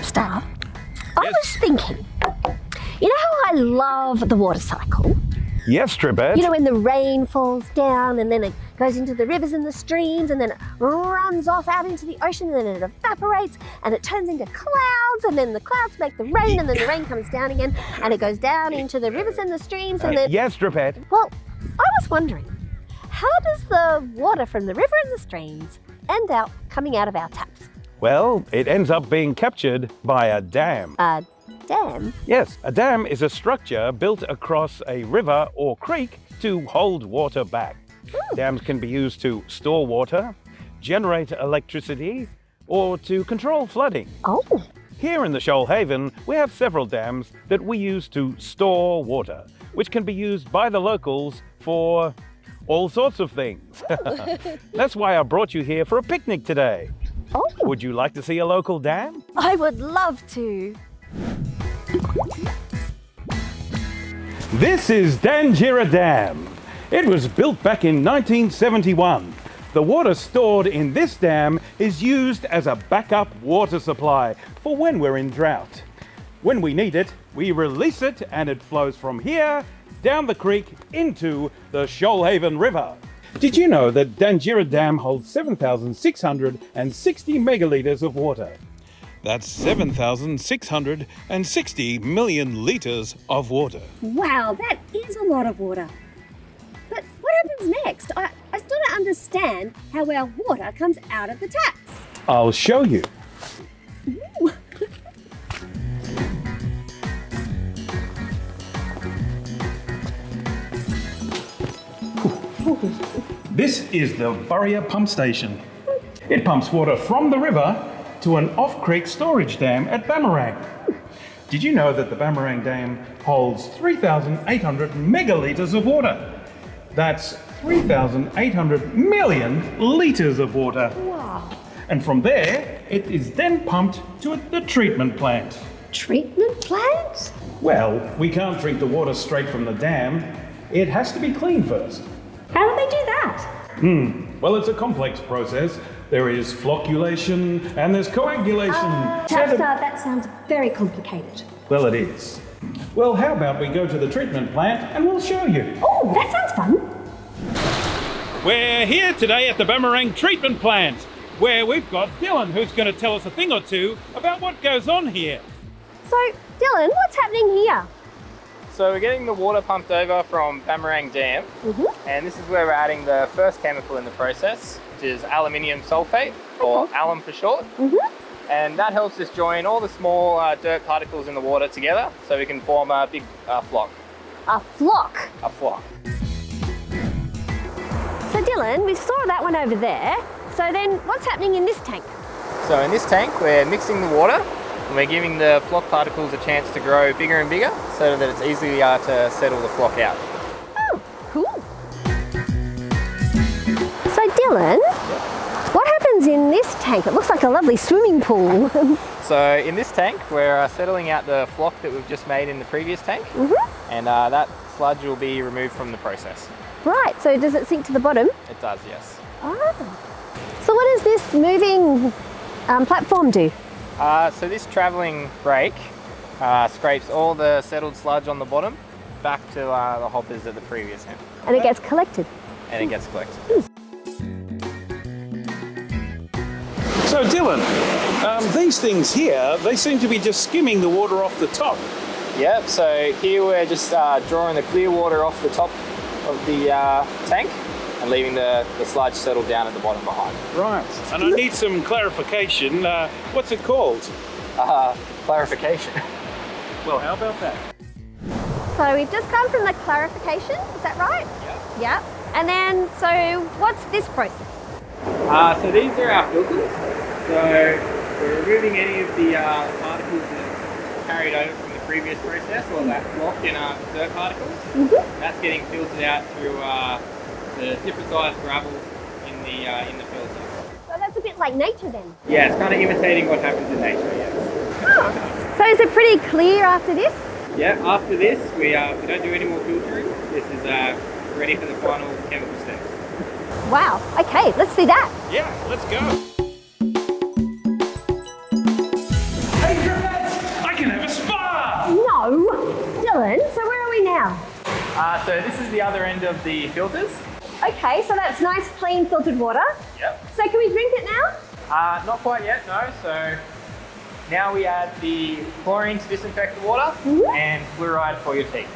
Tapstar, I was thinking, you know how I love the water cycle? Yes, Dripette. You know, when the rain falls down and then it goes into the rivers and the streams and then it runs off out into the ocean and then it evaporates and it turns into clouds and then the clouds make the rain and then the rain comes down again and it goes down into the rivers and the streams and then... Yes, Dripette. Well, I was wondering, how does the water from the river and the streams end up coming out of our taps? Well, it ends up being captured by a dam. A dam? Yes, a dam is a structure built across a river or creek to hold water back. Dams can be used to store water, generate electricity, or to control flooding. Oh. Here in the Shoalhaven, we have several dams that we use to store water, which can be used by the locals for all sorts of things. That's why I brought you here for a picnic today. Oh. Would you like to see a local dam? I would love to. This is Dangira Dam. It was built back in 1971. The water stored in this dam is used as a backup water supply for when we're in drought. When we need it, we release it and it flows from here down the creek into the Shoalhaven River. Did you know that Dangira Dam holds 7,660 megalitres of water? That's 7,660 million litres of water. Wow, that is a lot of water. But what happens next? I still don't understand how our water comes out of the taps. I'll show you. Ooh. This is the Burrier pump station. It pumps water from the river to an off-creek storage dam at Boomerang. Did you know that the Boomerang Dam holds 3,800 megalitres of water? That's 3,800 million litres of water. Wow. And from there, it is then pumped to the treatment plant. Treatment plant? Well, we can't drink the water straight from the dam. It has to be cleaned first. How do they do that? Well, it's a complex process. There is flocculation and there's coagulation. Tapstar, that sounds very complicated. Well, it is. Well, how about we go to the treatment plant and we'll show you. Oh, that sounds fun. We're here today at the Boomerang treatment plant, where we've got Dylan, who's going to tell us a thing or two about what goes on here. So, Dylan, what's happening here? So we're getting the water pumped over from Boomerang Dam, and this is where we're adding the first chemical in the process, which is aluminium sulfate, or alum for short. And that helps us join all the small dirt particles in the water together so we can form a big flock. A flock? A flock. So Dylan, we saw that one over there. So then what's happening in this tank? So in this tank, we're mixing the water and we're giving the flock particles a chance to grow bigger and bigger so that it's easier to settle the flock out. Oh, cool. So Dylan, what happens in this tank? It looks like a lovely swimming pool. So in this tank, we're settling out the flock that we've just made in the previous tank, and that sludge will be removed from the process. Right, so does it sink to the bottom? It does, yes. Ah. So what does this moving platform do? So this travelling brake scrapes all the settled sludge on the bottom back to the hoppers at the previous end. And it gets collected? And it gets collected. So Dylan, these things here, they seem to be just skimming the water off the top. Yep, so here we're just drawing the clear water off the top of the tank and leaving the sludge settled down at the bottom behind. Right, and I need some clarification. What's it called? Clarification. Well, how about that? So we've just come from the clarification, is that right? Yeah. Yep. And then, so what's this process? So these are our filters. So we're removing any of the particles that are carried over from the previous process, or that flock in dirt particles. That's getting filtered out through the different sized gravel in the filter. So that's a bit like nature then? Yeah, it's kind of imitating what happens in nature, yes. Oh. So is it pretty clear after this? Yeah, after this we don't do any more filtering. This is ready for the final chemical step. Wow, okay, let's see that. Yeah, let's go. Hey, So this is the other end of the filters. Okay, so that's nice, clean, filtered water. Yep. So can we drink it now? Not quite yet, no. So now we add the chlorine to disinfect the water and fluoride for your teeth.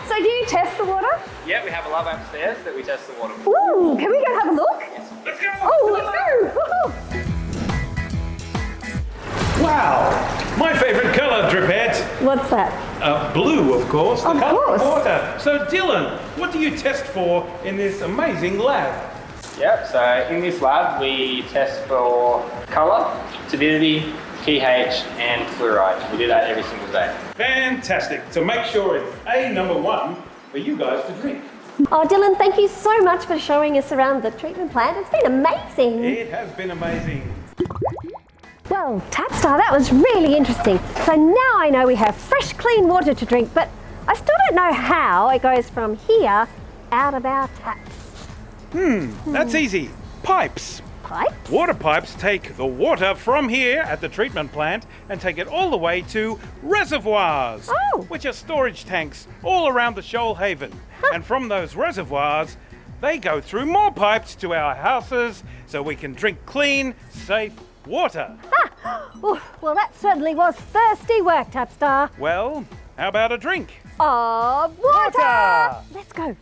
So do you test the water? Yeah, we have a lab upstairs that we test the water with. Ooh, can we go have a look? Yes. Let's go! Oh, let's go! Wow! My favourite colour, Dripette. What's that? Blue, of course. The Of colour course. of water. So, Dylan, what do you test for in this amazing lab? Yep, so in this lab we test for colour, turbidity, pH and fluoride. We do that every single day. Fantastic. To make sure it's #1 for you guys to drink. Oh, Dylan, thank you so much for showing us around the treatment plant. It's been amazing. It has been amazing. Well, Tapstar, that was really interesting. So now I know we have fresh, clean water to drink, but I still don't know how it goes from here out of our taps. That's easy. Pipes. Pipes? Water pipes take the water from here at the treatment plant and take it all the way to reservoirs, which are storage tanks all around the Shoalhaven. And from those reservoirs, they go through more pipes to our houses so we can drink clean, safe water. Oh, well, that certainly was thirsty work, Tapstar. Well, how about a drink? Of water! Water! Let's go.